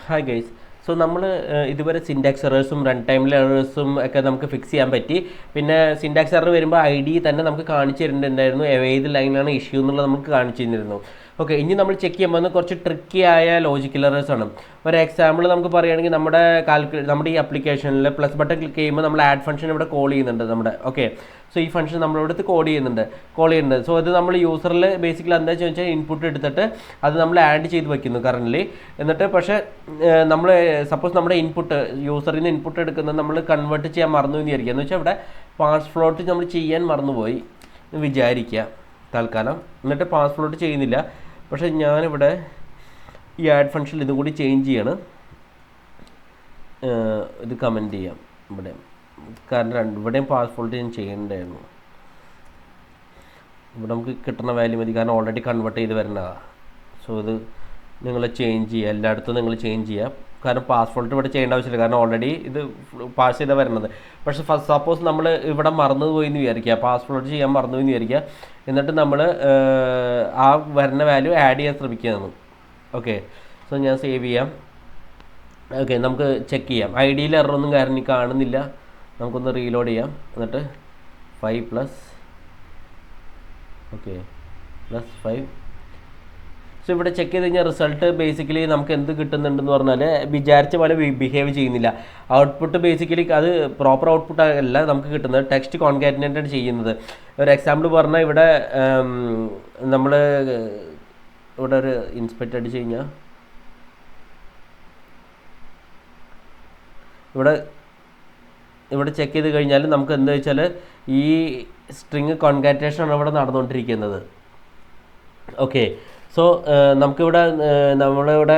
Hi guys. So നമ്മൾ ഇതുവരെ syntax എറേഴ്സും run ടൈമിൽ എറേഴ്സും ഒക്കെ നമുക്ക് ഫിക്സ് ചെയ്യാൻ പറ്റി. പിന്നെ സിൻടാക്സ് എറർ വരുമ്പോൾ ഐ ഡി തന്നെ നമുക്ക് കാണിച്ചു തരുന്നുണ്ടായിരുന്നു, ഏത് ലൈനിലാണ് ഇഷ്യൂ എന്നുള്ളത് നമുക്ക് കാണിച്ചു തന്നിരുന്നു. ഓക്കെ, ഇനി നമ്മൾ ചെക്ക് ചെയ്യുമ്പോൾ കുറച്ച് ട്രിക്കി ആയ ലോജിക്കൽ എറേഴ്സ് ആണ്. ഒരു എക്സാമ്പിൾ നമുക്ക് പറയുകയാണെങ്കിൽ നമ്മുടെ ഈ ആപ്ലിക്കേഷനിൽ പ്ലസ് ബട്ടൺ ക്ലിക്ക് ചെയ്യുമ്പോൾ നമ്മൾ ആഡ് ഫംഗ്ഷൻ ഇവിടെ കോൾ ചെയ്യുന്നുണ്ട് നമ്മുടെ. ഓക്കെ, സോ ഈ ഫംഗ്ഷൻ നമ്മളിവിടുത്തെ കോൾ ചെയ്യുന്നുണ്ട്. സോ ഇത് നമ്മൾ യൂസറിൽ ബേസിക്കലി എന്താ വെച്ചാൽ ഇൻപുട്ട് എടുത്തിട്ട് അത് നമ്മൾ ആഡ് ചെയ്ത് വെക്കുന്നു കറൻ്റ്ലി. എന്നിട്ട് പക്ഷേ നമ്മൾ സപ്പോസ് നമ്മുടെ യൂസറിൽ നിന്ന് ഇൻപുട്ട് എടുക്കുന്നത് നമ്മൾ കൺവേർട്ട് ചെയ്യാൻ മറന്നു എന്ന് വിചാരിക്കുക. എന്ന് വെച്ചാൽ ഇവിടെ പാസ് ഫ്ലോട്ട് നമ്മൾ ചെയ്യാൻ മറന്നുപോയി എന്ന് വിചാരിക്കുക തൽക്കാലം. എന്നിട്ട് പാസ് ഫ്ലോട്ട് ചെയ്യുന്നില്ല. പക്ഷേ ഞാനിവിടെ ഈ ആഡ് ഫംഗ്ഷനിൽ ഇതും കൂടി ചേഞ്ച് ചെയ്യാണ്. ഇത് കമൻറ്റ് ചെയ്യാം ഇവിടെ, കാരണം ഇവിടെയും പാസ് ഫ്ലോട്ട് ഞാൻ ചെയ്യേണ്ടായിരുന്നു. ഇവിടെ നമുക്ക് കിട്ടുന്ന വാല്യൂ മതി, കാരണം ഓൾറെഡി കൺവേർട്ട് ചെയ്ത് വരുന്നതാണ്. സോ ഇത് നിങ്ങൾ ചേഞ്ച് ചെയ്യുക, എല്ലായിടത്തും നിങ്ങൾ ചേഞ്ച് ചെയ്യുക. കാരണം പാസ് ഫോൾട്ട് ഇവിടെ ചെയ്യേണ്ട ആവശ്യമില്ല, കാരണം ഓൾറെഡി ഇത് പാസ് ചെയ്താൽ വരുന്നത്. പക്ഷേ സപ്പോസ് നമ്മൾ ഇവിടെ മറന്നു പോയി എന്ന് വിചാരിക്കുക, പാസ് ഫോൾട്ട് ചെയ്യാൻ മറന്നു പോയി എന്ന് വിചാരിക്കുക. എന്നിട്ട് നമ്മൾ ആ വരുന്ന വാല്യൂ ആഡ് ചെയ്യാൻ ശ്രമിക്കുകയാണ്. ഓക്കെ, സോ ഞാൻ സേവ് ചെയ്യാം. ഓക്കെ, നമുക്ക് ചെക്ക് ചെയ്യാം. ഐ ഡിയിൽ എററൊന്നും കാരണം കാണുന്നില്ല. നമുക്കൊന്ന് റീലോഡ് ചെയ്യാം. എന്നിട്ട് 5 + 5. സോ ഇവിടെ ചെക്ക് ചെയ്ത് കഴിഞ്ഞാൽ റിസൾട്ട് ബേസിക്കലി നമുക്ക് എന്ത് കിട്ടുന്നുണ്ടെന്ന് പറഞ്ഞാൽ വിചാരിച്ച പോലെ ബിഹേവ് ചെയ്യുന്നില്ല. ഔട്ട്പുട്ട് ബേസിക്കലി അത് പ്രോപ്പർ ഔട്ട്പുട്ട് അല്ല നമുക്ക് കിട്ടുന്നത്, ടെക്സ്റ്റ് കോൺകാറ്റിനേറ്റ് ചെയ്യുന്നത്. ഒരു എക്സാമ്പിൾ പറഞ്ഞാൽ ഇവിടെ നമ്മൾ ഇവിടെ ഒരു ഇൻസ്പെക്ട് അടിച്ച് കഴിഞ്ഞാൽ ഇവിടെ ചെക്ക് ചെയ്ത് കഴിഞ്ഞാൽ നമുക്ക് എന്താ വെച്ചാൽ ഈ സ്ട്രിങ് കോൺകാറ്റേഷനാണ് ഇവിടെ നടന്നുകൊണ്ടിരിക്കുന്നത്. ഓക്കെ, സോ നമുക്കിവിടെ നമ്മളിവിടെ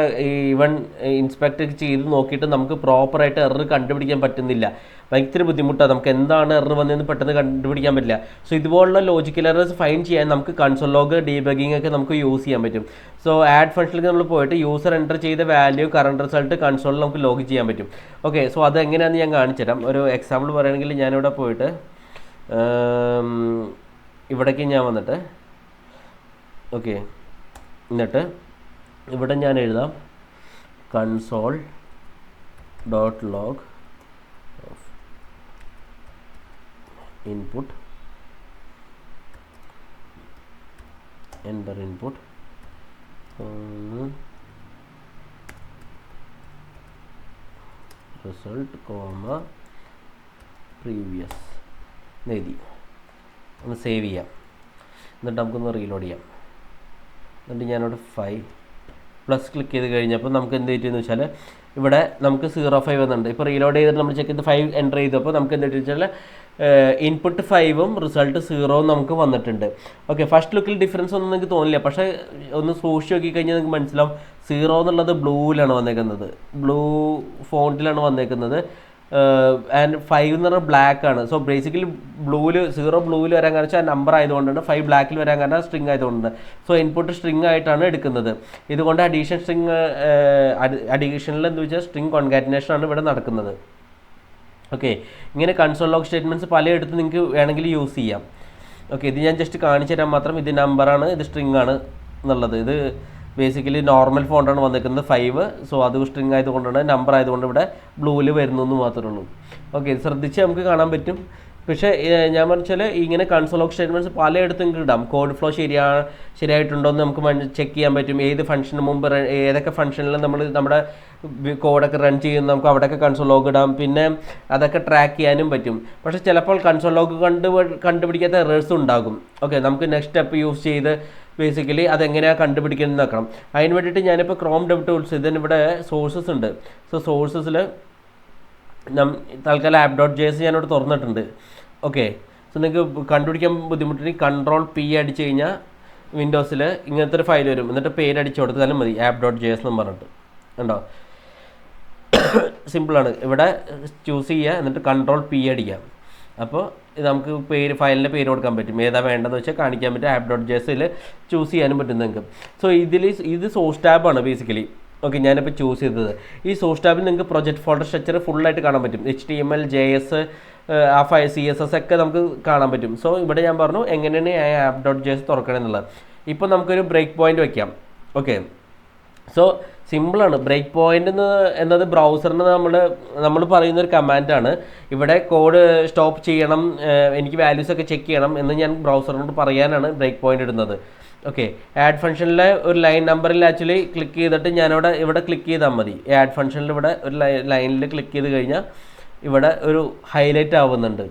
ഈവൻ ഇൻസ്പെക്ട് ചെയ്ത് നോക്കിയിട്ട് നമുക്ക് പ്രോപ്പറായിട്ട് എറർ കണ്ടുപിടിക്കാൻ പറ്റുന്നില്ല. ഭയങ്കര ബുദ്ധിമുട്ടാണ്. നമുക്ക് എന്താണ് എറർ വന്നതെന്ന് പെട്ടെന്ന് കണ്ടുപിടിക്കാൻ പറ്റില്ല. സോ ഇതുപോലുള്ള ലോജിക്കൽ എറേഴ്സ് ഫൈൻഡ് ചെയ്യാൻ നമുക്ക് കൺസോൾ ലോഗ് ഡീബഗിംഗ് ഒക്കെ നമുക്ക് യൂസ് ചെയ്യാൻ പറ്റും. സോ ആഡ് ഫംഗ്ഷനിലേക്ക് നമ്മൾ പോയിട്ട് യൂസർ എൻ്റർ ചെയ്ത വാല്യൂ കറണ്ട് റിസൾട്ട് കൺസോളിൽ നമുക്ക് ലോഗ് ചെയ്യാൻ പറ്റും. ഓക്കെ, സോ അതെങ്ങനെയാണെന്ന് ഞാൻ കാണിച്ചു തരാം. ഒരു എക്സാമ്പിൾ പറയുകയാണെങ്കിൽ ഞാനിവിടെ പോയിട്ട് ഇവിടേക്ക് ഞാൻ വന്നിട്ട് ഓക്കെ, എന്നിട്ട് ഇവിടെ ഞാൻ എഴുതാം console.log input, enter input, result, previous എഴുതി. ഒന്ന് സേവ് ചെയ്യാം. എന്നിട്ട് നമുക്കൊന്ന് റീലോഡ് ചെയ്യാം. എന്നിട്ട് ഞാനിവിടെ 5+ ക്ലിക്ക് ചെയ്ത് കഴിഞ്ഞപ്പോൾ നമുക്ക് എന്ത് പറ്റിയെന്ന് വെച്ചാൽ ഇവിടെ നമുക്ക് 0.5 വന്നിട്ടുണ്ട്. ഇപ്പോൾ റീലോഡ് ചെയ്തിട്ട് നമ്മൾ ചെക്ക് ചെയ്ത് 5 എൻ്റർ ചെയ്തപ്പോൾ നമുക്ക് എന്ത് പറ്റിയെന്ന് വെച്ചാൽ ഇൻപുട്ട് 5ഉം റിസൾട്ട് 0ഉം നമുക്ക് വന്നിട്ടുണ്ട്. ഓക്കെ, ഫസ്റ്റ് ലുക്കിൽ ഡിഫറൻസ് ഒന്നും നിങ്ങൾക്ക് തോന്നില്ല. പക്ഷേ ഒന്ന് സൂക്ഷിച്ച് നോക്കിക്കഴിഞ്ഞാൽ നിങ്ങൾക്ക് മനസ്സിലാവും 0 എന്നുള്ളത് ബ്ലൂവിലാണ് വന്നേക്കുന്നത്, ബ്ലൂ ഫോണ്ടിലാണ് വന്നേക്കുന്നത്. ആൻഡ് 5 എന്ന് പറഞ്ഞാൽ ബ്ലാക്ക് ആണ്. സോ ബേസിക്കലി 0 ബ്ലൂവിൽ വരാൻ കാരണം വെച്ചാൽ നമ്പർ ആയതുകൊണ്ടാണ്, 5 ബ്ലാക്കിൽ വരാൻ കാരണം സ്ട്രിങ് ആയതുകൊണ്ടാണ്. സോ ഇൻപുട്ട് സ്ട്രിങ് ആയിട്ടാണ് എടുക്കുന്നത്. ഇതുകൊണ്ട് അഡീഷനിൽ എന്താ വെച്ചാൽ സ്ട്രിങ് കോൺകാറ്റിനേഷൻ ആണ് ഇവിടെ നടക്കുന്നത്. ഓക്കെ, ഇങ്ങനെ കൺസോൾ ലോഗ് സ്റ്റേറ്റ്മെൻറ്റ്സ് പലയിടത്തും നിങ്ങൾക്ക് വേണമെങ്കിൽ യൂസ് ചെയ്യാം. ഓക്കെ, ഇത് ഞാൻ ജസ്റ്റ് കാണിച്ചു തരാൻ മാത്രം. ഇത് നമ്പറാണ്, ഇത് സ്ട്രിങ് ആണ് എന്നുള്ളത്. ഇത് ബേസിക്കലി നോർമൽ ഫോണ്ടാണ് വന്നിരിക്കുന്നത് 5. സോ അത് സ്ട്രിങ് ആയതുകൊണ്ടാണ്, നമ്പർ ആയതുകൊണ്ട് ഇവിടെ ബ്ലൂവിൽ വരുന്നു എന്ന് മാത്രമേ ഉള്ളൂ. ഓക്കെ, ശ്രദ്ധിച്ച് നമുക്ക് കാണാൻ പറ്റും. പക്ഷേ ഞാൻ പറഞ്ഞാൽ ഇങ്ങനെ കൺസോൾ ലോഗ് സ്റ്റേറ്റ്മെൻറ്റ്സ് പലയിടത്തും നിങ്ങൾക്ക് ഇടാം. കോഡ് ഫ്ലോ ശരിയായിട്ടുണ്ടോ എന്ന് നമുക്ക് ചെക്ക് ചെയ്യാൻ പറ്റും. ഏത് ഫംഗ്ഷന് മുമ്പ് ഏതൊക്കെ ഫംഗ്ഷനിൽ നമ്മൾ നമ്മുടെ കോഡൊക്കെ റൺ ചെയ്യുന്ന നമുക്ക് അവിടെയൊക്കെ കൺസോൾ ലോഗ് ഇടാം. പിന്നെ അതൊക്കെ ട്രാക്ക് ചെയ്യാനും പറ്റും. പക്ഷേ ചിലപ്പോൾ കൺസോൾ ലോഗ് കണ്ടുപിടിക്കാത്ത എറേഴ്സും ഉണ്ടാകും. ഓക്കെ, നമുക്ക് നെക്സ്റ്റ് സ്റ്റെപ്പ് യൂസ് ചെയ്ത് ബേസിക്കലി അതെങ്ങനെയാണ് കണ്ടുപിടിക്കുന്നത് നോക്കണം. അതിന് വേണ്ടിയിട്ട് ഞാനിപ്പോൾ ക്രോം ഡെവ് ടൂൾസ് ഇതിനിവിടെ സോഴ്സസ് ഉണ്ട്. സോ സോഴ്സസിൽ തൽക്കാലം app.js ഞാനിവിടെ തുറന്നിട്ടുണ്ട്. ഓക്കെ, സോ നിങ്ങൾക്ക് കണ്ടുപിടിക്കാൻ ബുദ്ധിമുട്ടുണ്ടെങ്കിൽ Ctrl+P അടിച്ച് കഴിഞ്ഞാൽ വിൻഡോസിൽ ഇങ്ങനത്തെ ഒരു ഫയൽ വരും. എന്നിട്ട് പേര് അടിച്ചു കൊടുത്താലും മതി, app.js എന്ന് പറഞ്ഞിട്ട്. ഉണ്ടോ? സിമ്പിളാണ്. ഇവിടെ ചൂസ് ചെയ്യുക, എന്നിട്ട് Ctrl+P അടിക്കാം. അപ്പോൾ നമുക്ക് ഫയലിൻ്റെ പേര് കൊടുക്കാൻ പറ്റും. ഏതാ വേണ്ടതെന്ന് വെച്ചാൽ കാണിക്കാൻ പറ്റും. app.jsൽ ചൂസ് ചെയ്യാനും പറ്റും നിങ്ങൾക്ക്. സോ ഇത് സോഴ്സ് ടാബാണ് ബേസിക്കലി. ഓക്കെ, ഞാനിപ്പോൾ ചൂസ് ചെയ്തത് ഈ സോഴ്സ് ടാബിൽ നിങ്ങൾക്ക് പ്രൊജക്റ്റ് ഫോൾഡർ സ്ട്രക്ചർ ഫുള്ളായിട്ട് കാണാൻ പറ്റും. HTML, JS, ആ CSS ഒക്കെ നമുക്ക് കാണാൻ പറ്റും. സോ ഇവിടെ ഞാൻ പറഞ്ഞു എങ്ങനെയാണ് app.js തുറക്കണമെന്നുള്ളത്. ഇപ്പോൾ നമുക്കൊരു ബ്രേക്ക് പോയിന്റ് വയ്ക്കാം. ഓക്കെ, സോ സിമ്പിളാണ്. ബ്രേക്ക് പോയിന്റ് എന്നത് ബ്രൗസറിന് നമ്മൾ പറയുന്ന ഒരു കമാൻഡാണ്. ഇവിടെ കോഡ് സ്റ്റോപ്പ് ചെയ്യണം, എനിക്ക് വാല്യൂസ് ഒക്കെ ചെക്ക് ചെയ്യണം എന്ന് ഞാൻ ബ്രൗസറിനോട് പറയാനാണ് ബ്രേക്ക് പോയിന്റ് ഇടുന്നത്. ഓക്കെ, ആഡ് ഫംഗ്ഷനിലെ ഒരു ലൈൻ നമ്പറിൽ ആക്ച്വലി ക്ലിക്ക് ചെയ്തിട്ട് ഇവിടെ ക്ലിക്ക് ചെയ്താൽ മതി. ആഡ് ഫംഗ്ഷനിൽ ഇവിടെ ഒരു ലൈനിൽ ക്ലിക്ക് ചെയ്ത് കഴിഞ്ഞാൽ ഇവിടെ ഒരു ഹൈലൈറ്റ് ആവുന്നുണ്ട്.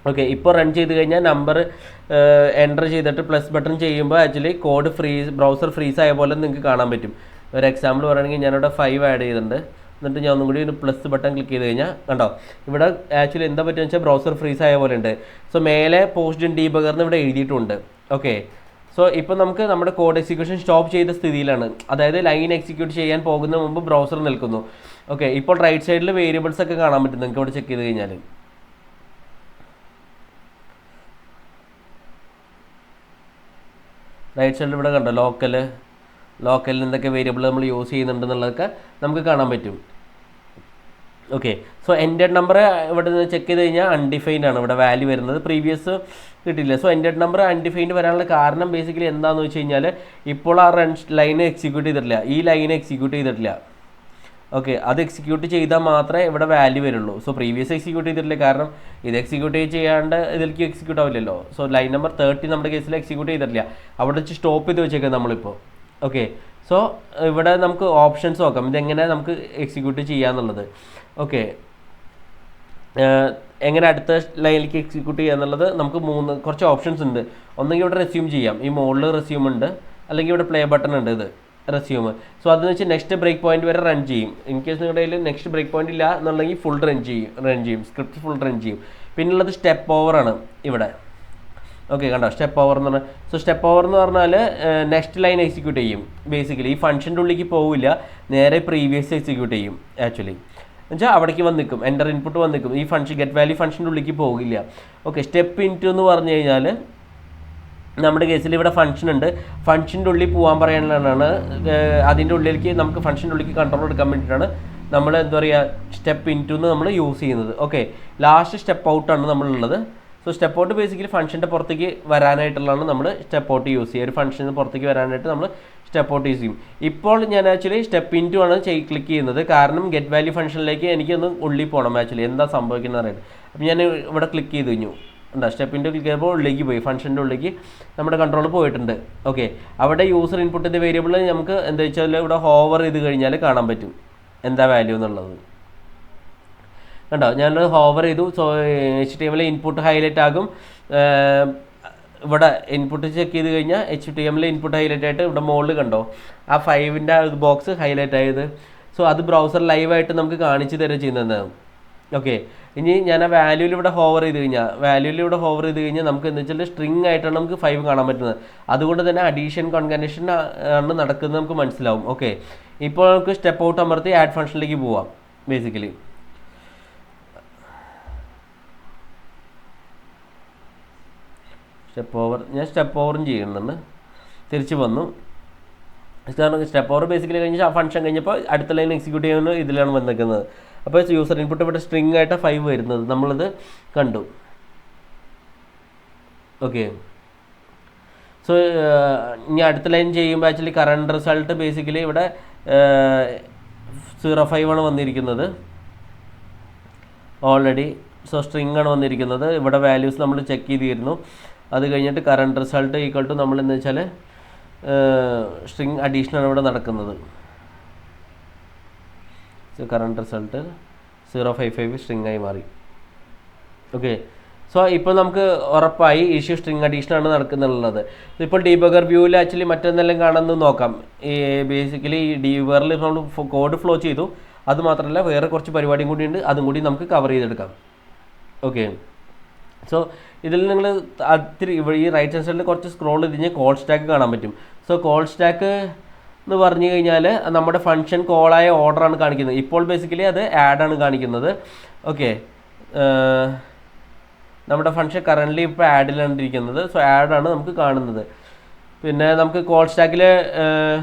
ഓക്കെ, ഇപ്പോൾ റൺ ചെയ്ത് കഴിഞ്ഞാൽ നമ്പർ എൻ്റർ ചെയ്തിട്ട് പ്ലസ് ബട്ടൺ ചെയ്യുമ്പോൾ ആക്ച്വലി കോഡ് ബ്രൗസർ ഫ്രീസ് ആയ പോലെ നിങ്ങൾക്ക് കാണാൻ പറ്റും. ഒരു എക്സാമ്പിൾ പറയുകയാണെങ്കിൽ ഞാനിവിടെ 5 ആഡ് ചെയ്തിട്ടുണ്ട്. എന്നിട്ട് ഞാൻ ഒന്നും കൂടി ഒരു പ്ലസ് ബട്ടൺ ക്ലിക്ക് ചെയ്ത് കഴിഞ്ഞാൽ കണ്ടോ ഇവിടെ ആക്ച്വലി എന്താ പറ്റുക വെച്ചാൽ ബ്രൗസർ ഫ്രീസ് ആയ പോലെ ഉണ്ട്. സോ മേലെ പോസ്റ്റ് ഇൻ ഡീബഗർന്ന് ഇവിടെ എഴുതിയിട്ടുണ്ട്. ഓക്കെ, സോ ഇപ്പോൾ നമുക്ക് നമ്മുടെ കോഡ് എക്സിക്യൂഷൻ സ്റ്റോപ്പ് ചെയ്ത സ്ഥിതിയിലാണ്. അതായത് ലൈൻ എക്സിക്യൂട്ട് ചെയ്യാൻ പോകുന്ന മുമ്പ് ബ്രൗസർ നിൽക്കുന്നു. ഓക്കെ, ഇപ്പോൾ റൈറ്റ് സൈഡിൽ വേരിയബിൾസ് ഒക്കെ കാണാൻ പറ്റും നിങ്ങൾക്ക് ഇവിടെ ചെക്ക് ചെയ്ത് കഴിഞ്ഞാൽ. റൈറ്റ് സൈഡിൽ ഇവിടെ കണ്ടോ ലോക്കലിൽ എന്തൊക്കെ വേരിയബിൾ നമ്മൾ യൂസ് ചെയ്യുന്നുണ്ടെന്നുള്ളതൊക്കെ നമുക്ക് കാണാൻ പറ്റും. ഓക്കെ, സോ എൻറ്റഡ് നമ്പർ ഇവിടെ നിന്ന് ചെക്ക് ചെയ്ത് കഴിഞ്ഞാൽ അൺഡിഫൈൻഡ് ആണ് ഇവിടെ വാല്യൂ വരുന്നത്, പ്രീവിയസ് കിട്ടില്ല. സോ എൻറ്റഡ് നമ്പർ അൺഡിഫൈൻഡ് വരാനുള്ള കാരണം ബേസിക്കലി എന്താണെന്ന് വെച്ച് കഴിഞ്ഞാൽ ഇപ്പോൾ ആ ലൈൻ എക്സിക്യൂട്ട് ചെയ്തിട്ടില്ല, ഈ ലൈൻ എക്സിക്യൂട്ട് ചെയ്തിട്ടില്ല. ഓക്കെ, അത് എക്സിക്യൂട്ട് ചെയ്താൽ മാത്രമേ ഇവിടെ വാല്യൂ വരുള്ളൂ. സോ പ്രീവിയസ് എക്സിക്യൂട്ട് ചെയ്തിട്ടില്ല, കാരണം ഇത് എക്സിക്യൂട്ട് ചെയ്യാണ്ട് ഇതിലേക്ക് എക്സിക്യൂട്ട് ആവില്ലല്ലോ. സോ ലൈൻ നമ്പർ 30 നമ്മുടെ കേസിൽ എക്സിക്യൂട്ട് ചെയ്തിട്ടില്ല, അവിടെ വെച്ച് സ്റ്റോപ്പ് ചെയ്ത് വെച്ചേക്കാം നമ്മളിപ്പോൾ. ഓക്കെ, സോ ഇവിടെ നമുക്ക് ഓപ്ഷൻസ് നോക്കാം ഇതെങ്ങനെ നമുക്ക് എക്സിക്യൂട്ട് ചെയ്യാന്നുള്ളത്. ഓക്കെ, എങ്ങനെ അടുത്ത ലൈനിലേക്ക് എക്സിക്യൂട്ട് ചെയ്യുക എന്നുള്ളത് നമുക്ക് കുറച്ച് ഓപ്ഷൻസ് ഉണ്ട്. ഒന്നെങ്കിൽ ഇവിടെ റെസ്യൂം ചെയ്യാം, ഈ മുകളിൽ റെസ്യൂം ഉണ്ട്, അല്ലെങ്കിൽ ഇവിടെ പ്ലേ ബട്ടൺ ഉണ്ട്, ഇത് റെസ്യൂം. സോ അതെന്ന് വെച്ചാൽ നെക്സ്റ്റ് ബ്രേക്ക് പോയിന്റ് വരെ റൺ ചെയ്യും. ഇൻ കേസ് നിങ്ങളുടെ കയ്യിൽ നെക്സ്റ്റ് ബ്രേക്ക് പോയിന്റ് ഇല്ല എന്നുണ്ടെങ്കിൽ ഫുൾ റൺ ചെയ്യും, സ്ക്രിപ്റ്റ് ഫുൾ റൺ ചെയ്യും. പിന്നുള്ളത് സ്റ്റെപ്പ് ഓവറാണ് ഇവിടെ. ഓക്കെ, കണ്ടോ സ്റ്റെപ്പ് ഓവർ എന്ന് പറഞ്ഞാൽ. സോ സ്റ്റെപ്പ് ഓവർ എന്ന് പറഞ്ഞാൽ നെക്സ്റ്റ് ലൈൻ എക്സിക്യൂട്ട് ചെയ്യും. ബേസിക്കലി ഈ ഫംഗ്ഷൻ്റെ ഉള്ളിലേക്ക് പോവില്ല, നേരെ പ്രീവിയസ് എക്സിക്യൂട്ട് ചെയ്യും ആക്ച്വലി. എന്നുവെച്ചാൽ അവിടേക്ക് വന്ന് നിൽക്കും, എൻ്റർ ഇൻപുട്ട് വന്ന് നിൽക്കും, ഈ ഫംഗ്ഷൻ ഗെറ്റ് വാല്യൂ ഫംഗ്ഷൻ്റെ ഉള്ളിലേക്ക് പോകില്ല. ഓക്കെ, സ്റ്റെപ്പ് ഇൻറ്റു എന്ന് പറഞ്ഞു കഴിഞ്ഞാൽ നമ്മുടെ കേസിൽ ഇവിടെ ഫംഗ്ഷൻ ഉണ്ട്, ഫംഗ്ഷൻ്റെ ഉള്ളിൽ പോകാൻ പറയാനാണ്. അതിൻ്റെ ഉള്ളിലേക്ക് നമുക്ക് ഫംഗ്ഷൻ്റെ ഉള്ളിലേക്ക് കൺട്രോൾ എടുക്കാൻ വേണ്ടിയിട്ടാണ് നമ്മൾ എന്താ പറയുക സ്റ്റെപ്പ് ഇൻറ്റു എന്ന് നമ്മൾ യൂസ് ചെയ്യുന്നത്. ഓക്കെ, ലാസ്റ്റ് സ്റ്റെപ്പ് ഔട്ടാണ് നമ്മളുള്ളത്. സോ സ്റ്റെപ്പ് ഔട്ട് ബേസിക്കലി ഫംഗ്ഷൻ്റെ പുറത്തേക്ക് വരാനായിട്ടുള്ളതാണ് നമ്മൾ സ്റ്റെപ്പ് ഔട്ട് യൂസ് ചെയ്യുക. ഒരു ഫംഗ്ഷന് പുറത്തേക്ക് വരാനായിട്ട് നമ്മൾ സ്റ്റെപ്പ് ഔട്ട് യൂസ് ചെയ്യും. ഇപ്പോൾ ഞാൻ ആക്ച്വലി സ്റ്റെപ്പ് ഇൻറ്റു ആണ് ക്ലിക്ക് ചെയ്യുന്നത്, കാരണം ഗെറ്റ് വാല്യൂ ഫംഗ്ഷനിലേക്ക് എനിക്കൊന്ന് ഉള്ളിൽ പോകണം ആക്ച്വലി എന്താ സംഭവിക്കുന്നത് അറിയാം. അപ്പം ഞാൻ ഇവിടെ ക്ലിക്ക് ചെയ്ത് കഴിഞ്ഞു, ഉണ്ടോ സ്റ്റെപ്പിൻ്റെ ക്ലിക്ക് ചെയ്യുമ്പോൾ ഉള്ളിലേക്ക് പോയി, ഫംഗ്ഷൻ്റെ ഉള്ളിലേക്ക് നമ്മുടെ കൺട്രോൾ പോയിട്ടുണ്ട്. ഓക്കെ, അവിടെ യൂസർ ഇൻപുട്ടിൻ്റെ വേരിയബിൾ നമുക്ക് എന്താ വെച്ചാൽ ഇവിടെ ഹോവർ ചെയ്ത് കഴിഞ്ഞാൽ കാണാൻ പറ്റും എന്താ വാല്യൂ എന്നുള്ളത്. കണ്ടോ ഞാനത് ഹോവർ ചെയ്തു. സോ HTML ഇൻപുട്ട് ഹൈലൈറ്റ് ആകും. ഇവിടെ ഇൻപുട്ട് ചെക്ക് ചെയ്ത് കഴിഞ്ഞാൽ HTML ഇൻപുട്ട് ഹൈലൈറ്റ് ആയിട്ട് ഇവിടെ മുകളിൽ കണ്ടോ ആ 5ൻ്റെ ബോക്സ് ഹൈലൈറ്റ് ആയത്. സോ അത് ബ്രൗസർ ലൈവായിട്ട് നമുക്ക് കാണിച്ചു തരുക ചെയ്യുന്നത്. ഓക്കെ, ഇനി ഞാൻ ആ വാല്യൂവിൽ ഇവിടെ ഹോവർ ചെയ്ത് കഴിഞ്ഞാൽ നമുക്ക് എന്താ വെച്ചാൽ സ്ട്രിങ് ആയിട്ടാണ് നമുക്ക് 5 കാണാൻ പറ്റുന്നത്. അതുകൊണ്ട് തന്നെ അഡീഷൻ കോൺകാറ്റനേഷൻ ആണ് നടക്കുന്നത് നമുക്ക് മനസ്സിലാവും. ഓക്കെ, ഇപ്പോൾ നമുക്ക് സ്റ്റെപ്പ് ഔട്ട് അമർത്തി ആഡ് ഫംഗ്ഷനിലേക്ക് പോവാം. ബേസിക്കലി സ്റ്റെപ്പ് ഓവറും ചെയ്യുന്നുണ്ട്, തിരിച്ച് വന്നു. സ്റ്റെപ്പ് ഓവർ ബേസിക്കലി കഴിഞ്ഞ് ആ ഫംഗ്ഷൻ കഴിഞ്ഞപ്പോൾ അടുത്ത ലൈൻ എക്സിക്യൂട്ട് ചെയ്യുന്ന ഇതിലാണ് വന്നിരിക്കുന്നത്. അപ്പോൾ യൂസർ ഇൻപുട്ട് ഇവിടെ സ്ട്രിങ് ആയിട്ട് 5 വരുന്നത് നമ്മളിത് കണ്ടു. ഓക്കെ, സോ ഇനി അടുത്ത ലൈൻ ചെയ്യുമ്പോൾ ആക്ച്വലി കറണ്ട് റിസൾട്ട് ബേസിക്കലി ഇവിടെ 0.5 ആണ് വന്നിരിക്കുന്നത് ഓൾറെഡി. സോ സ്ട്രിങ് ആണ് വന്നിരിക്കുന്നത്. ഇവിടെ വാല്യൂസ് നമ്മൾ ചെക്ക് ചെയ്തിരുന്നു. അത് കഴിഞ്ഞിട്ട് കറണ്ട് റിസൾട്ട് ഈക്വൽ ടു നമ്മൾ എന്ന് വെച്ചാൽ സ്ട്രിങ് അഡീഷനാണ് ഇവിടെ നടക്കുന്നത്. സോ കറണ്ട് റിസൾട്ട് 0.55 സ്ട്രിങ് ആയി മാറി. ഓക്കെ, സോ ഇപ്പോൾ നമുക്ക് ഉറപ്പായി ഇഷ്യൂ സ്ട്രിങ് അഡീഷനാണ് നടക്കുന്നുള്ളത്. ഇപ്പോൾ ഡീബഗർ വ്യൂവിൽ ആക്ച്വലി മറ്റൊന്നെല്ലാം കാണുന്നത് നോക്കാം. ഈ ബേസിക്കലി ഈ ഡീബഗറിൽ നമ്മൾ കോഡ് ഫ്ലോ ചെയ്തു, അതുമാത്രമല്ല വേറെ കുറച്ച് പരിപാടിയും കൂടിയുണ്ട്, അതും കൂടി നമുക്ക് കവർ ചെയ്തെടുക്കാം. ഓക്കെ, സോ ഇതിൽ നിങ്ങൾ ഒത്തിരി ഈ റൈറ്റ് ഹാൻഡ് സൈഡിൽ കുറച്ച് സ്ക്രോൾ ചെയ്ത് കഴിഞ്ഞാൽ കോൾ സ്റ്റാക്ക് കാണാൻ പറ്റും. സോ കോൾ സ്റ്റാക്ക് എന്ന് പറഞ്ഞു കഴിഞ്ഞാൽ നമ്മുടെ ഫംഗ്ഷൻ കോളായ ഓർഡറാണ് കാണിക്കുന്നത്. ഇപ്പോൾ ബേസിക്കലി അത് ആഡാണ് കാണിക്കുന്നത്. ഓക്കെ, നമ്മുടെ ഫംഗ്ഷൻ കറൻ്റ്ലി ഇപ്പോൾ ആഡിലാണ് ഇരിക്കുന്നത്. സോ ആഡാണ് നമുക്ക് കാണുന്നത്. പിന്നെ നമുക്ക് കോൾ സ്റ്റാക്കിൽ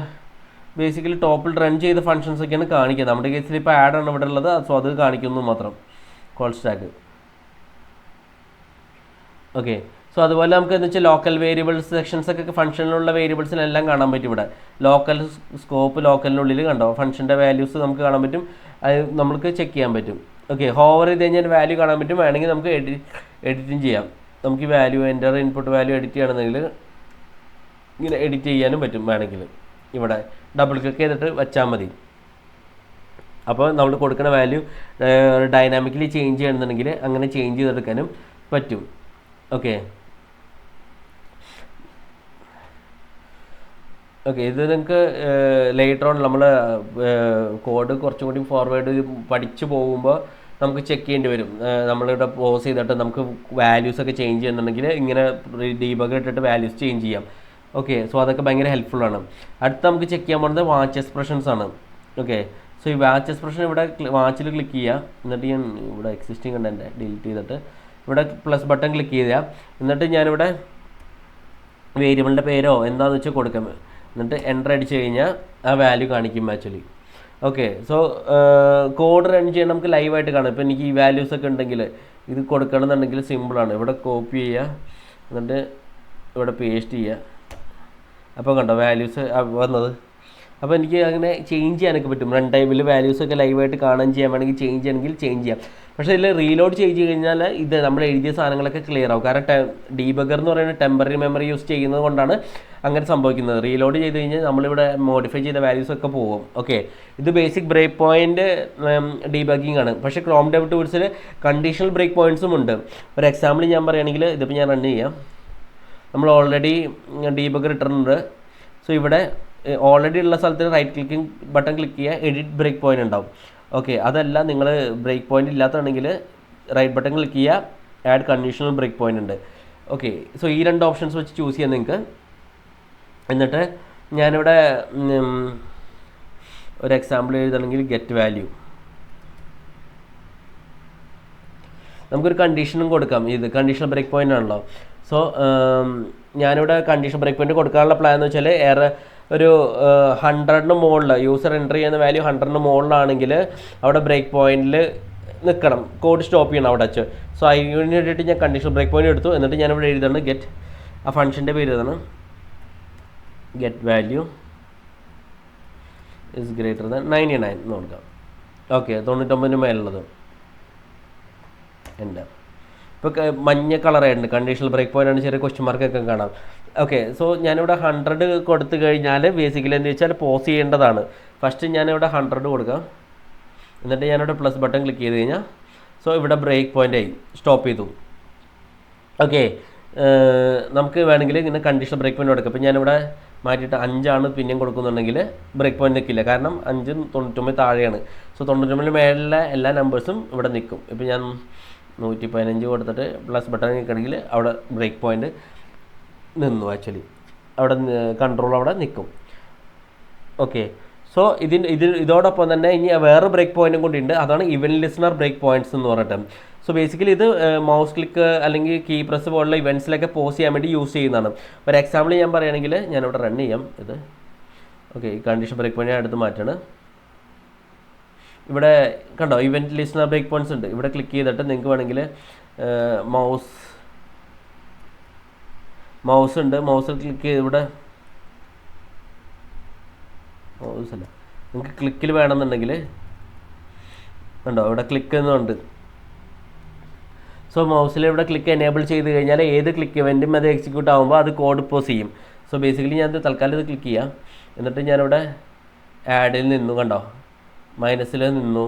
ബേസിക്കലി ടോപ്പിൽ റൺ ചെയ്ത ഫംഗ്ഷൻസ് ഒക്കെയാണ് കാണിക്കുന്നത്. നമ്മുടെ കേസിൽ ഇപ്പോൾ ആഡാണ് ഇവിടെ ഉള്ളത്. സോ അത് കാണിക്കുന്നു മാത്രം കോൾ സ്റ്റാക്ക്. ഓക്കെ, സോ അതുപോലെ നമുക്ക് എന്ന് വെച്ചാൽ ലോക്കൽ വേരിയബിൾസ് സെക്ഷൻസ് ഒക്കെ ഫംഗ്ഷനിലുള്ള വേരിയബിൾസിനെല്ലാം കാണാൻ പറ്റും ഇവിടെ. ലോക്കൽ സ്കോപ്പ് ലോക്കലിനുള്ളിൽ കണ്ടോ ഫംഗ്ഷൻ്റെ വാല്യൂസ് നമുക്ക് കാണാൻ പറ്റും, അത് നമുക്ക് ചെക്ക് ചെയ്യാൻ പറ്റും. ഓക്കെ, ഹോവർ ചെയ്ത് കഴിഞ്ഞാൽ വാല്യൂ കാണാൻ പറ്റും. വേണമെങ്കിൽ നമുക്ക് എഡിറ്റിങ് ചെയ്യാം. നമുക്ക് ഈ value enter input value edit ചെയ്യണമെങ്കിൽ ഇങ്ങനെ എഡിറ്റ് ചെയ്യാനും പറ്റും. വേണമെങ്കിൽ ഇവിടെ ഡബിൾ ക്ലിക്ക് ചെയ്തിട്ട് വെച്ചാൽ മതി. അപ്പോൾ നമ്മൾ കൊടുക്കുന്ന വാല്യൂ ഡൈനാമിക്കലി ചേഞ്ച് ചെയ്യണമെന്നുണ്ടെങ്കിൽ അങ്ങനെ ചേഞ്ച് ചെയ്തെടുക്കാനും പറ്റും. ഓക്കെ, ഇത് നിങ്ങൾക്ക് ലേറ്റർ ഓൺ നമ്മൾ കോഡ് കുറച്ചും കൂടി ഫോർവേഡ് പഠിച്ചു പോകുമ്പോൾ നമുക്ക് ചെക്ക് ചെയ്യേണ്ടി വരും. നമ്മളിവിടെ പോസ് ചെയ്തിട്ട് നമുക്ക് വാല്യൂസൊക്കെ ചേഞ്ച് ചെയ്യുന്നുണ്ടെങ്കിൽ ഇങ്ങനെ ഡീബഗ് ഇട്ടിട്ട് വാല്യൂസ് ചേഞ്ച് ചെയ്യാം. ഓക്കെ, സോ അതൊക്കെ ഭയങ്കര ഹെൽപ്ഫുള്ളാണ്. അടുത്ത് നമുക്ക് ചെക്ക് ചെയ്യാൻ പോകുന്നത് വാച്ച് എക്സ്പ്രഷൻസ് ആണ്. ഓക്കെ, സോ ഈ വാച്ച് എക്സ്പ്രഷൻ ഇവിടെ വാച്ചിൽ ക്ലിക്ക് ചെയ്യുക. എന്നിട്ട് ഞാൻ ഇവിടെ എക്സിസ്റ്റിംഗ് കണ്ടന്റ് ഡിലീറ്റ് ചെയ്തിട്ട് ഇവിടെ പ്ലസ് ബട്ടൺ ക്ലിക്ക് ചെയ്യുക. എന്നിട്ട് ഞാനിവിടെ വേരിയബിളിൻ്റെ പേരോ എന്താണെന്ന് വെച്ചാൽ കൊടുക്കാം. എന്നിട്ട് എൻ്റർ അടിച്ച് കഴിഞ്ഞാൽ ആ വാല്യൂ കാണിക്കും actually. Okay, so code run ചെയ്യാൻ നമുക്ക് ലൈവായിട്ട് കാണാം. ഇപ്പോൾ എനിക്ക് ഈ വാല്യൂസ് ഒക്കെ ഉണ്ടെങ്കിൽ ഇത് കൊടുക്കണമെന്നുണ്ടെങ്കിൽ സിമ്പിളാണ്. ഇവിടെ കോപ്പി ചെയ്യുക, എന്നിട്ട് ഇവിടെ പേസ്റ്റ് ചെയ്യുക. അപ്പോൾ കണ്ടോ വാല്യൂസ് വന്നത്. അപ്പോൾ എനിക്ക് അങ്ങനെ ചേഞ്ച് ചെയ്യാനൊക്കെ പറ്റും. റൺ ടൈമിൽ വാല്യൂസൊക്കെ ലൈവായിട്ട് കാണാൻ ചെയ്യാൻ വേണമെങ്കിൽ ചേഞ്ച് ചെയ്യണമെങ്കിൽ ചേഞ്ച് ചെയ്യാം. പക്ഷേ ഇതിൽ റീലോഡ് ചെയ്ത് കഴിഞ്ഞാൽ ഇത് നമ്മൾ എഴുതിയ സാധനങ്ങളൊക്കെ ക്ലിയർ ആവും. കാരണം ഡീബഗർ എന്ന് പറയുന്നത് ടെമ്പററി മെമ്മറി യൂസ് ചെയ്യുന്നത് കൊണ്ടാണ് അങ്ങനെ സംഭവിക്കുന്നത്. റീലോഡ് ചെയ്ത് കഴിഞ്ഞാൽ നമ്മളിവിടെ മോഡിഫൈ ചെയ്ത വാല്യൂസ് ഒക്കെ പോകും. ഓക്കെ, ഇത് ബേസിക് ബ്രേക്ക് പോയിൻ്റ് ഡീബഗിങ് ആണ്. പക്ഷേ ക്രോം ഡെവ് ടൂൾസിൽ കണ്ടീഷണൽ ബ്രേക്ക് പോയിൻറ്റ്സും ഉണ്ട്. ഒരു എക്സാമ്പിൾ ഞാൻ പറയുകയാണെങ്കിൽ ഇതിപ്പോൾ ഞാൻ റൺ ചെയ്യാം. നമ്മൾ ഓൾറെഡി ഡീബഗർ ഇട്ടിട്ടുണ്ട്. സോ ഇവിടെ ഓൾറെഡി ഉള്ള സ്ഥലത്ത് റൈറ്റ് ക്ലിക്കിംഗ് ബട്ടൺ ക്ലിക്ക് ചെയ്യുക, എഡിറ്റ് ബ്രേക്ക് പോയിൻ്റ് ഉണ്ടാവും. ഓക്കെ, അതല്ല നിങ്ങൾ ബ്രേക്ക് പോയിൻ്റ് ഇല്ലാത്തതാണെങ്കിൽ റൈറ്റ് ബട്ടൺ ക്ലിക്ക് ചെയ്യുക, ആഡ് കണ്ടീഷണൽ ബ്രേക്ക് പോയിൻ്റ് ഉണ്ട്. ഓക്കെ, സോ ഈ രണ്ട് ഓപ്ഷൻസ് വെച്ച് ചൂസ് ചെയ്യാം നിങ്ങൾക്ക്. എന്നിട്ട് ഞാനിവിടെ ഒരു എക്സാമ്പിൾ എഴുതണമെങ്കിൽ ഗെറ്റ് വാല്യൂ, നമുക്കൊരു കണ്ടീഷനും കൊടുക്കാം. ഇത് കണ്ടീഷണൽ ബ്രേക്ക് പോയിൻ്റ് ആണല്ലോ. സോ ഞാനിവിടെ കണ്ടീഷൻ ബ്രേക്ക് പോയിൻ്റ് കൊടുക്കാനുള്ള പ്ലാൻ എന്ന് വെച്ചാൽ ഒരു 100ന് മുകളിൽ യൂസർ എൻ്റർ ചെയ്യുന്ന വാല്യൂ 100ന് മുകളിലാണെങ്കിൽ അവിടെ ബ്രേക്ക് പോയിന്റിൽ നിൽക്കണം, കോഡ് സ്റ്റോപ്പ് ചെയ്യണം അവിടെ വെച്ച്. സോ അതിന് വേണ്ടിയിട്ട് ഞാൻ കണ്ടീഷണൽ ബ്രേക്ക് പോയിന്റ് എടുത്തു. എന്നിട്ട് ഞാനിവിടെ എഴുതാണ് ഗെറ്റ്, ആ ഫംഗ്ഷൻ്റെ പേര് ഇതാണ് get value is greater than 99 എന്ന് കൊടുക്കാം. ഓക്കെ, 99 മേലുള്ളത് എൻ്റെ ഇപ്പോൾ മഞ്ഞ കളറായിട്ടുണ്ട്. കണ്ടീഷണൽ ബ്രേക്ക് പോയിൻ്റ് ആണ്, ചെറിയ ക്വസ്റ്റ്യൻ മാർക്കൊക്കെ കാണാം. ഓക്കെ, സോ ഞാനിവിടെ 100 കൊടുത്തു കഴിഞ്ഞാൽ ബേസിക്കലി എന്താ വെച്ചാൽ പോസ് ചെയ്യേണ്ടതാണ്. ഫസ്റ്റ് ഞാനിവിടെ 100 കൊടുക്കാം. എന്നിട്ട് ഞാനിവിടെ പ്ലസ് ബട്ടൺ ക്ലിക്ക് ചെയ്ത് കഴിഞ്ഞാൽ സോ ഇവിടെ ബ്രേക്ക് പോയിൻ്റ് ആയി, സ്റ്റോപ്പ് ചെയ്തു. ഓക്കെ, നമുക്ക് വേണമെങ്കിൽ ഇങ്ങനെ കണ്ടീഷണൽ ബ്രേക്ക് പോയിൻ്റ് കൊടുക്കാം. അപ്പോൾ ഞാനിവിടെ മാറ്റിയിട്ട് 5 പിന്നെയും കൊടുക്കുന്നുണ്ടെങ്കിൽ ബ്രേക്ക് പോയിൻ്റ് നിൽക്കില്ല, കാരണം 5 99 താഴെയാണ്. സോ 99 മേളിലെ എല്ലാ നമ്പേഴ്സും ഇവിടെ നിൽക്കും. ഇപ്പോൾ ഞാൻ 115 കൊടുത്തിട്ട് പ്ലസ് ബട്ടൺ നിൽക്കണമെങ്കിൽ അവിടെ ബ്രേക്ക് പോയിൻ്റ് നിന്നു. ആക്ച്വലി അവിടെ കൺട്രോൾ അവിടെ നിൽക്കും. ഓക്കെ, സോ ഇതോടൊപ്പം തന്നെ ഇനി വേറെ ബ്രേക്ക് പോയിൻറ്റും കൂടിയുണ്ട്. അതാണ് ഇവൻറ്റ് ലിസണർ ബ്രേക്ക് പോയിൻറ്റ്സ് എന്ന് പറഞ്ഞിട്ട്. സോ ബേസിക്കലി ഇത് മൗസ് ക്ലിക്ക് അല്ലെങ്കിൽ കീ പ്രസ് പോലുള്ള ഇവൻറ്റ്സിലൊക്കെ പോസ് ചെയ്യാൻ വേണ്ടി യൂസ് ചെയ്യുന്നതാണ്. ഒരു എക്സാമ്പിൾ ഞാൻ പറയുകയാണെങ്കിൽ ഞാനിവിടെ റൺ ചെയ്യാം ഇത്. ഓക്കെ, ഈ കണ്ടീഷൻ ബ്രേക്ക് പോയിൻ്റ് ഞാൻ എടുത്ത് മാറ്റാണ്. ഇവിടെ കണ്ടോ ഇവൻറ്റ് ലിസണർ ബ്രേക്ക് പോയിൻറ്റ്സ് ഉണ്ട്. ഇവിടെ ക്ലിക്ക് ചെയ്തിട്ട് നിങ്ങൾക്ക് വേണമെങ്കിൽ മൗസ് ഉണ്ട്, മൗസിൽ ക്ലിക്ക് ചെയ്ത് ഇവിടെ മൗസ് അല്ല, നിങ്ങൾക്ക് ക്ലിക്കിൽ വേണമെന്നുണ്ടെങ്കിൽ കണ്ടോ ഇവിടെ ക്ലിക്ക് എന്നുണ്ട്. സോ മൗസിൽ ഇവിടെ ക്ലിക്ക് എനേബിൾ ചെയ്ത് കഴിഞ്ഞാൽ ഏത് ക്ലിക്ക് ഇവൻറ്റും അത് എക്സിക്യൂട്ട് ആകുമ്പോൾ അത് കോഡ് പോസ് ചെയ്യും. സോ ബേസിക്കലി ഞാൻ തൽക്കാലം ഇത് ക്ലിക്ക് ചെയ്യാം. എന്നിട്ട് ഞാനിവിടെ ആഡിൽ നിന്നു, കണ്ടോ മൈനസിൽ നിന്നു.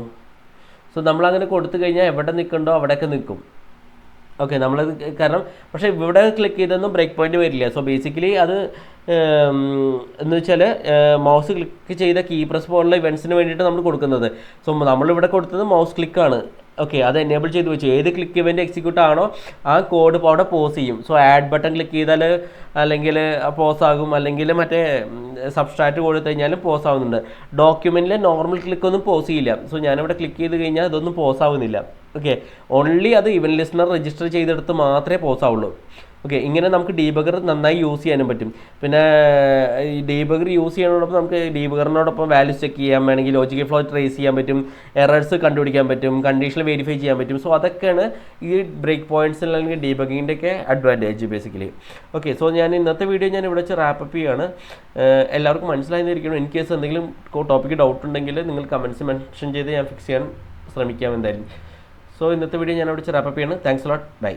സോ നമ്മളങ്ങനെ കൊടുത്തു കഴിഞ്ഞാൽ എവിടെ നിൽക്കണ്ടോ അവിടെയൊക്കെ നിൽക്കും. ഓക്കെ, നമ്മളത് കാരണം പക്ഷേ ഇവിടെ ക്ലിക്ക് ചെയ്തൊന്നും ബ്രേക്ക് പോയിൻ്റ് വരില്ല. സോ ബേസിക്കലി അത് എന്ന് വെച്ചാൽ മൗസ് ക്ലിക്ക് ചെയ്ത കീ പ്രസ് പോലുള്ള ഇവൻറ്റ്സിന് വേണ്ടിയിട്ട് നമ്മൾ കൊടുക്കുന്നത്. സോ നമ്മളിവിടെ കൊടുത്തത് മൗസ് ക്ലിക്കാണ്. ഓക്കെ, അത് എനേബിൾ ചെയ്ത് വെച്ചു. ഏത് ക്ലിക്ക് ഇവൻറ്റ് എക്സിക്യൂട്ട് ആണോ ആ കോഡ് അവിടെ പോസ് ചെയ്യും. സോ ആഡ് ബട്ടൺ ക്ലിക്ക് ചെയ്താൽ അല്ലെങ്കിൽ പോസ് ആകും, അല്ലെങ്കിൽ മറ്റേ സബ്സ്ട്രാക്റ്റ് കൊടുത്തു കഴിഞ്ഞാലും പോസ് ആവുന്നുണ്ട്. ഡോക്യുമെൻറ്റിൽ നോർമൽ ക്ലിക്കൊന്നും പോസ് ചെയ്യില്ല. സോ ഞാനിവിടെ ക്ലിക്ക് ചെയ്ത് കഴിഞ്ഞാൽ ഇതൊന്നും പോസ് ആവുന്നില്ല. ഓക്കെ, ഓൺലി അത് ഇവൻറ്റ് ലിസണർ രജിസ്റ്റർ ചെയ്തെടുത്ത് മാത്രമേ പോസ് ആവുള്ളൂ. ഓക്കെ, ഇങ്ങനെ നമുക്ക് ഡീബഗർ നന്നായി യൂസ് ചെയ്യാനും പറ്റും. പിന്നെ ഈ ഡീബഗർ യൂസ് ചെയ്യുന്നതോടൊപ്പം നമുക്ക് ഡീബഗറിനോടൊപ്പം വാല്യൂസ് ചെക്ക് ചെയ്യാൻ വേണമെങ്കിൽ ലോജിക്കൽ ഫ്ലോ ട്രേസ് ചെയ്യാൻ പറ്റും, എറേഴ്സ് കണ്ടുപിടിക്കാൻ പറ്റും, കണ്ടീഷണൽ വെരിഫൈ ചെയ്യാൻ പറ്റും. സോ അതൊക്കെയാണ് ഈ ബ്രേക്ക് പോയിന്റ്സ് അല്ലെങ്കിൽ ഡീബഗിങ്ങിൻ്റെ ഒക്കെ അഡ്വാൻറ്റേജ് ബേസിക്കലി. ഓക്കെ, സോ ഞാൻ ഇന്നത്തെ വീഡിയോ ഞാൻ ഇവിടെ വെച്ച് റാപ്പപ്പ് ചെയ്യുകയാണ്. എല്ലാവർക്കും മനസ്സിലായിരിക്കണം. ഇൻ കേസ് എന്തെങ്കിലും ടോപ്പിക്ക് ഡൗട്ട് ഉണ്ടെങ്കിൽ നിങ്ങൾ കമൻസ് മെൻഷൻ ചെയ്ത് ഞാൻ ഫിക്സ് ചെയ്യാൻ ശ്രമിക്കാം എന്തായാലും. സോ ഇന്നത്തെ വീഡിയോ ഞാൻ അവിടെ വെച്ച് റാപ്പപ്പ് ചെയ്യാണ്. Thanks lot, by.